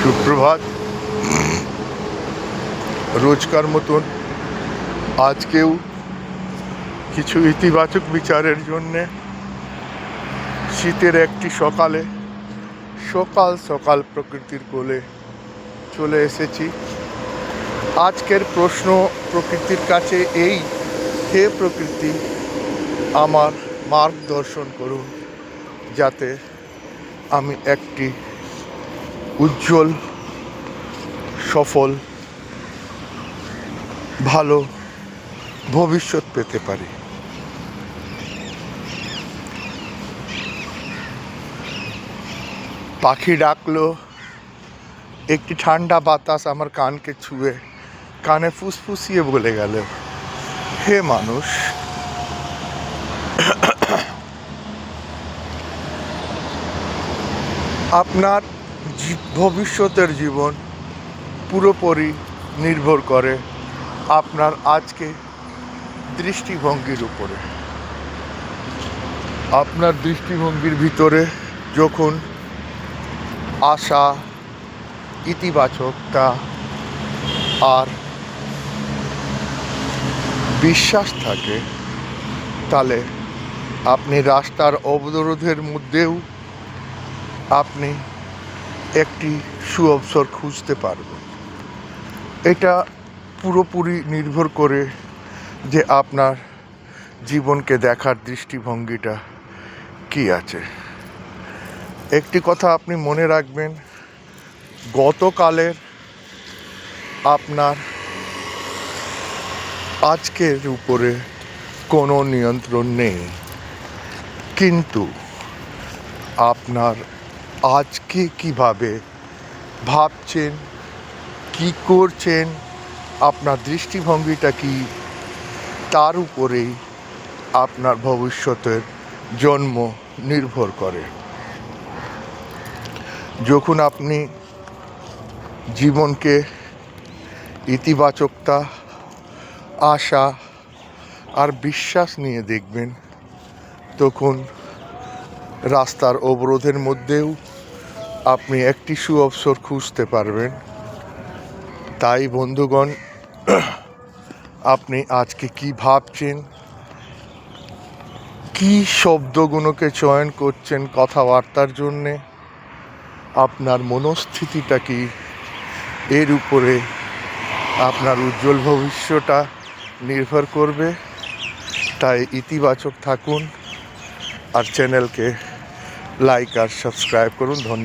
সুপ্রভাত। রোজকার মতন আজকেও কিছু ইতিবাচক বিচারের জন্যে শীতের একটি সকালে সকাল সকাল প্রকৃতির কোলে চলে এসেছি। আজকের প্রশ্ন প্রকৃতির কাছে এই: হে প্রকৃতি, আমার মার্গদর্শন করুন যাতে আমি একটি উজ্জ্বল, সফল, ভালো ভবিষ্যৎ পেতে পারি। পাখি ডাকলো, একটি ঠান্ডা বাতাস আমার কানকে ছুঁয়ে কানে ফুসফুসিয়ে বলে গেল, হে মানুষ, আপনার ভবিষ্যতের জীবন পুরোপুরি নির্ভর করে আপনার আজকে দৃষ্টিভঙ্গির উপরে। আপনার দৃষ্টিভঙ্গির ভিতরে যখন আশা, ইতিবাচকতা আর বিশ্বাস থাকে, তাহলে আপনি রাস্তার অবরোধের মধ্যেও আপনি একটি সুঅবসর খুঁজতে পারবেন। এটা পুরোপুরি নির্ভর করে যে আপনার জীবনকে দেখার দৃষ্টিভঙ্গিটা কী আছে। একটি কথা আপনি মনে রাখবেন, গতকালের আপনার আজকের উপরে কোনো নিয়ন্ত্রণ নেই, কিন্তু আপনার আজকে কিভাবে ভাবছেন, কি করছেন, আপনার দৃষ্টিভঙ্গিটা কি, তার উপরেই আপনার ভবিষ্যতের জন্ম নির্ভর করে। যখন আপনি জীবনকে ইতিবাচকতা, আশা আর বিশ্বাস নিয়ে দেখবেন, তখন রাস্তার অবরোধের মধ্যেও আপনি একটি সুঅবসর খুঁজতে পারবেন। তাই বন্ধুগণ, আপনি আজকে কি ভাবছেন, কি শব্দগুলোকে চয়ন করছেন কথাবার্তার জন্যে, আপনার মনস্থিতিটা কি, এর উপরে আপনার উজ্জ্বল ভবিষ্যৎটা নির্ভর করবে। তাই ইতিবাচক থাকুন আর চ্যানেলকে লাইক আর সাবস্ক্রাইব করুন। ধন্যবাদ।